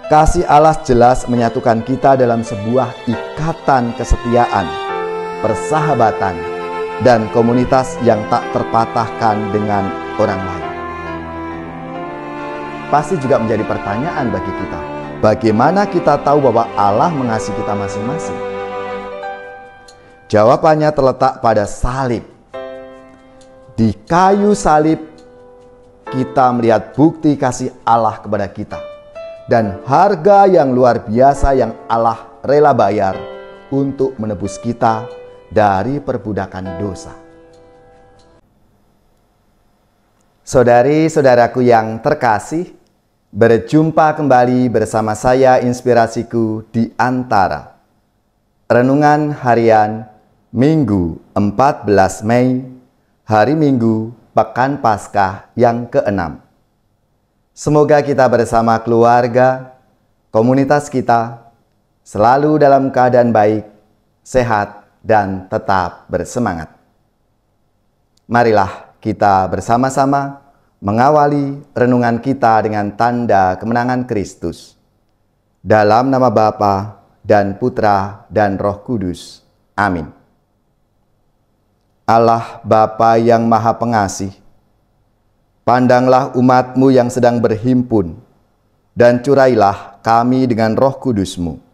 Kasih Allah jelas menyatukan kita dalam sebuah ikatan kesetiaan, persahabatan, dan komunitas yang tak terpatahkan dengan orang lain. Pasti juga menjadi pertanyaan bagi kita, bagaimana kita tahu bahwa Allah mengasihi kita masing-masing? Jawabannya terletak pada salib. Di kayu salib kita melihat bukti kasih Allah kepada kita dan harga yang luar biasa yang Allah rela bayar untuk menebus kita dari perbudakan dosa. Saudari-saudaraku yang terkasih, berjumpa kembali bersama saya Inspirasiku di Antara. Renungan harian Minggu 14 Mei, hari Minggu Pekan Paskah yang ke-6. Semoga kita bersama keluarga, komunitas kita, selalu dalam keadaan baik, sehat, dan tetap bersemangat. Marilah kita bersama-sama mengawali renungan kita dengan tanda kemenangan Kristus. Dalam nama Bapa dan Putra dan Roh Kudus. Amin. Allah Bapa yang Maha Pengasih, pandanglah umat-Mu yang sedang berhimpun, dan curailah kami dengan Roh Kudus-Mu.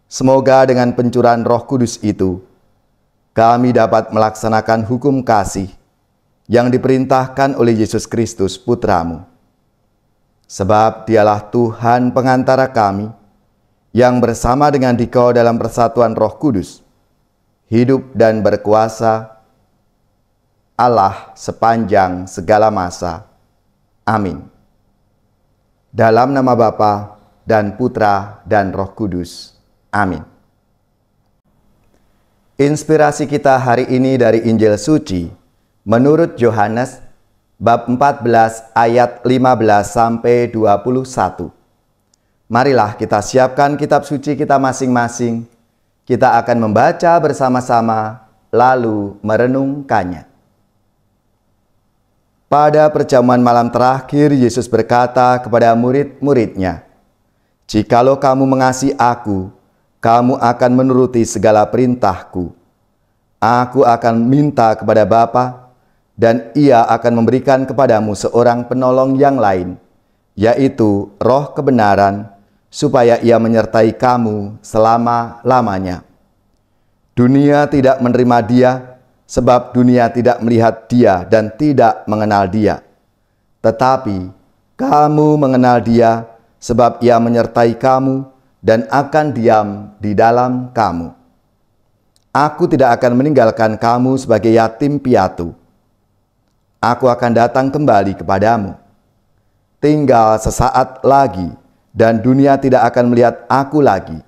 Semoga dengan pencurahan Roh Kudus itu, kami dapat melaksanakan hukum kasih yang diperintahkan oleh Yesus Kristus Putra-Mu. Sebab Dialah Tuhan pengantara kami, yang bersama dengan Dikau dalam persatuan Roh Kudus, hidup dan berkuasa, Allah sepanjang segala masa. Amin. Dalam nama Bapa dan Putra dan Roh Kudus. Amin. Inspirasi kita hari ini dari Injil Suci menurut Yohanes bab 14 ayat 15 sampai 21. Marilah kita siapkan kitab suci kita masing-masing. Kita akan membaca bersama-sama lalu merenungkannya. Pada perjamuan malam terakhir, Yesus berkata kepada murid-murid-Nya, "Jikalau kamu mengasihi Aku, kamu akan menuruti segala perintah-Ku. Aku akan minta kepada Bapa, dan Ia akan memberikan kepadamu seorang penolong yang lain, yaitu Roh kebenaran, supaya Ia menyertai kamu selama-lamanya. Dunia tidak menerima Dia, sebab dunia tidak melihat Dia dan tidak mengenal Dia. Tetapi kamu mengenal Dia, sebab Ia menyertai kamu dan akan diam di dalam kamu. Aku tidak akan meninggalkan kamu sebagai yatim piatu. Aku akan datang kembali kepadamu. Tinggal sesaat lagi, dan dunia tidak akan melihat Aku lagi.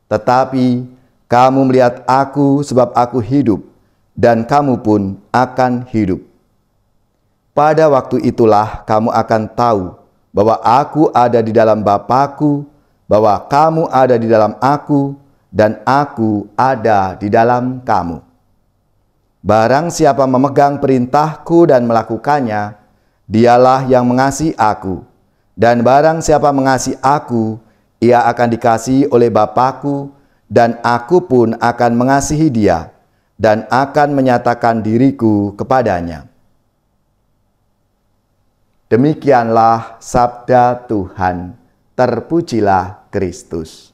Tetapi kamu melihat Aku, sebab Aku hidup, dan kamu pun akan hidup. Pada waktu itulah kamu akan tahu bahwa Aku ada di dalam Bapa-Ku, bahwa kamu ada di dalam Aku, dan Aku ada di dalam kamu. Barang siapa memegang perintah-Ku dan melakukannya, dialah yang mengasihi Aku. Dan barang siapa mengasihi Aku, ia akan dikasihi oleh Bapa-Ku, dan Aku pun akan mengasihi dia, dan akan menyatakan diri-Ku kepadanya." Demikianlah sabda Tuhan. Terpujilah Kristus.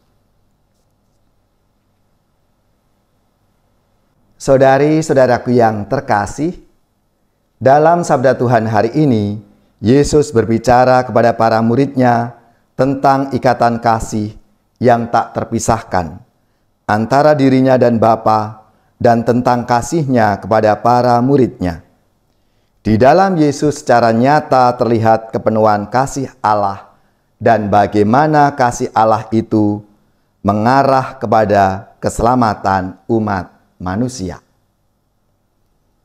Saudari-saudaraku yang terkasih, dalam sabda Tuhan hari ini, Yesus berbicara kepada para murid-Nya tentang ikatan kasih yang tak terpisahkan antara dirinya dan Bapa, dan tentang kasih-Nya kepada para murid-Nya. Di dalam Yesus secara nyata terlihat kepenuhan kasih Allah dan bagaimana kasih Allah itu mengarah kepada keselamatan umat manusia.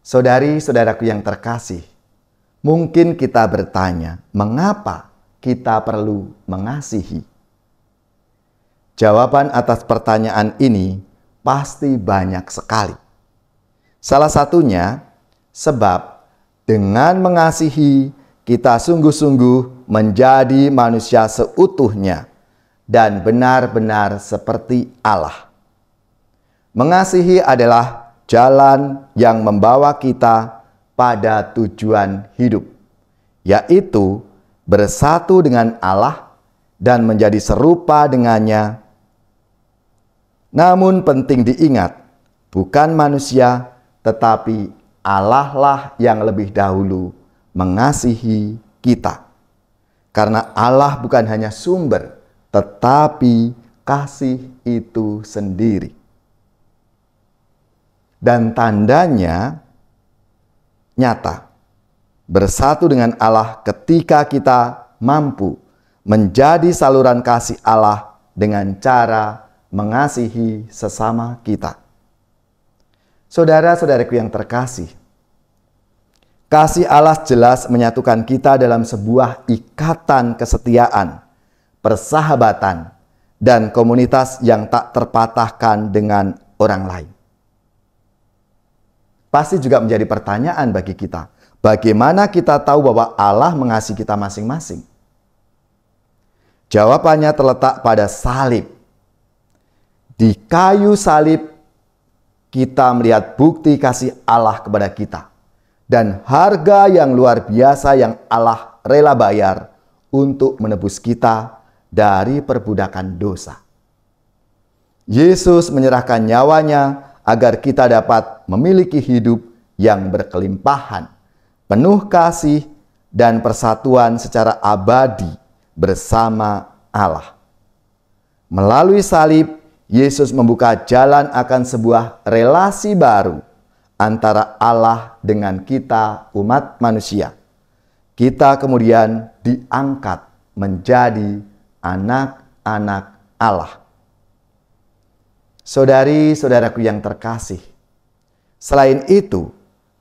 Saudari-saudaraku yang terkasih, mungkin kita bertanya, mengapa kita perlu mengasihi? Jawaban atas pertanyaan ini pasti banyak sekali. Salah satunya, sebab dengan mengasihi kita sungguh-sungguh menjadi manusia seutuhnya dan benar-benar seperti Allah. Mengasihi adalah jalan yang membawa kita pada tujuan hidup, yaitu bersatu dengan Allah dan menjadi serupa dengannya. Namun penting diingat, bukan manusia, tetapi Allah lah yang lebih dahulu mengasihi kita. Karena Allah bukan hanya sumber, tetapi kasih itu sendiri. Dan tandanya nyata, bersatu dengan Allah ketika kita mampu menjadi saluran kasih Allah dengan cara mengasihi sesama kita. Saudara-saudaraku yang terkasih, kasih Allah jelas menyatukan kita dalam sebuah ikatan kesetiaan, persahabatan, dan komunitas yang tak terpatahkan dengan orang lain. Pasti juga menjadi pertanyaan bagi kita, bagaimana kita tahu bahwa Allah mengasihi kita masing-masing? Jawabannya terletak pada salib. Di kayu salib kita melihat bukti kasih Allah kepada kita dan harga yang luar biasa yang Allah rela bayar untuk menebus kita dari perbudakan dosa. Yesus menyerahkan nyawanya agar kita dapat memiliki hidup yang berkelimpahan, penuh kasih dan persatuan secara abadi bersama Allah. Melalui salib, Yesus membuka jalan akan sebuah relasi baru antara Allah dengan kita, umat manusia. Kita kemudian diangkat menjadi anak-anak Allah. Saudari-saudaraku yang terkasih, selain itu,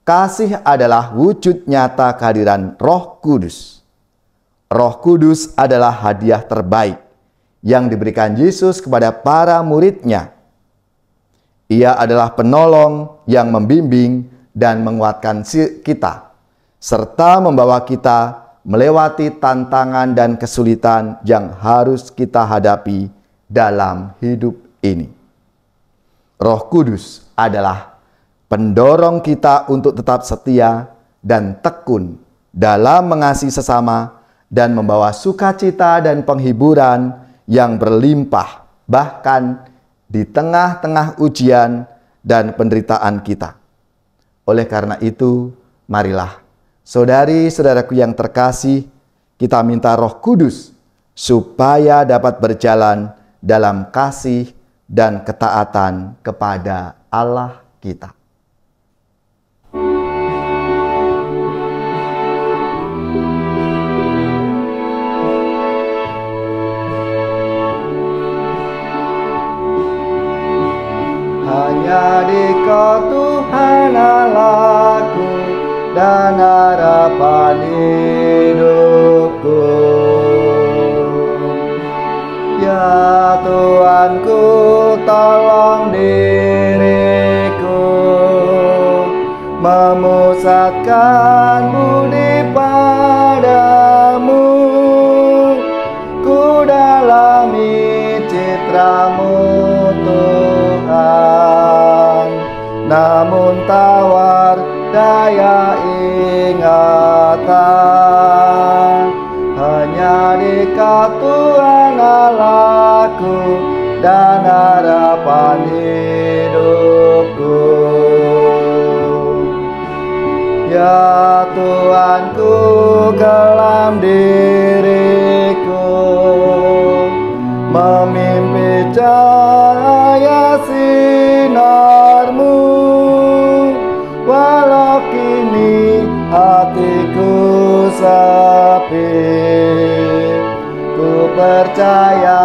kasih adalah wujud nyata kehadiran Roh Kudus. Roh Kudus adalah hadiah terbaik yang diberikan Yesus kepada para murid-Nya. Ia adalah penolong yang membimbing dan menguatkan kita, serta membawa kita melewati tantangan dan kesulitan yang harus kita hadapi dalam hidup ini. Roh Kudus adalah pendorong kita untuk tetap setia dan tekun dalam mengasihi sesama dan membawa sukacita dan penghiburan yang berlimpah bahkan di tengah-tengah ujian dan penderitaan kita. Oleh karena itu, marilah saudari-saudaraku yang terkasih, kita minta Roh Kudus supaya dapat berjalan dalam kasih dan ketaatan kepada Allah kita. Hanya Dikau Tuhan Allahku dan harapan hidupku. Ya Tuhanku, tolong diriku memusatkan budi padamu, ku dalami citra-Mu Tuhan, namun tawar daya ingatan. Hanya Dikau Tuhan Allahku dan harapan hidupku. Ya Tuhanku, kelam diriku memimpi cahaya sinar-Mu, walau kini hatiku sepi, ku percaya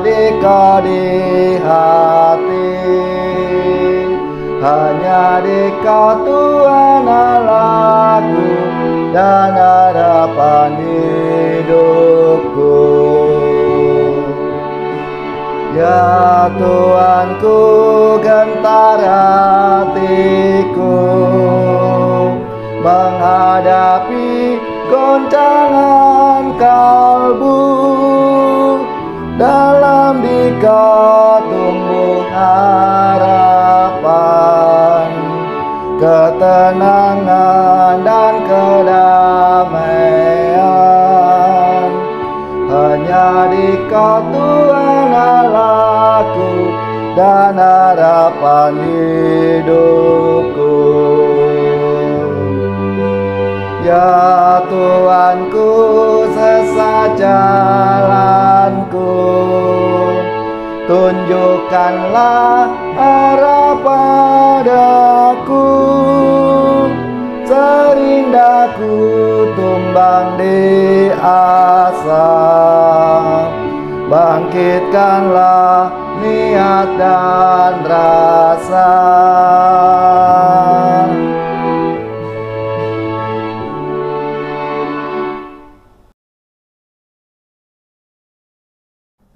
Dikau di hati. Hanya Dikau Tuhan Allahku dan harapan hidupku. Ya Tuhanku, gentar hatiku menghadapi goncangan kalbu dalam harapan, ketenangan dan kedamaian. Hanya di Kau Tuhan Allahku dan harapan hidupku. Ya Tuhanku, sesat jalanku, tunjukkanlah arah padaku. Sering daku tumbang di asa, bangkitkanlah niat dan rasa.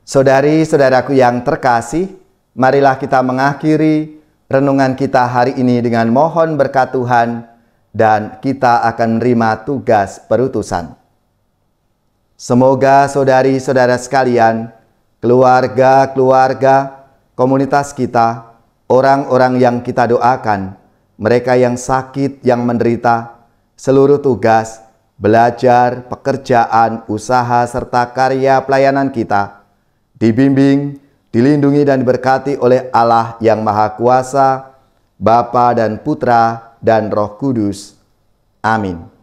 Saudari-saudaraku yang terkasih, marilah kita mengakhiri renungan kita hari ini dengan mohon berkat Tuhan, dan kita akan menerima tugas perutusan. Semoga saudari-saudara sekalian, keluarga-keluarga, komunitas kita, orang-orang yang kita doakan, mereka yang sakit, yang menderita, seluruh tugas, belajar, pekerjaan, usaha, serta karya pelayanan kita, dibimbing, dilindungi dan diberkati oleh Allah yang Maha Kuasa, Bapa dan Putra dan Roh Kudus. Amin.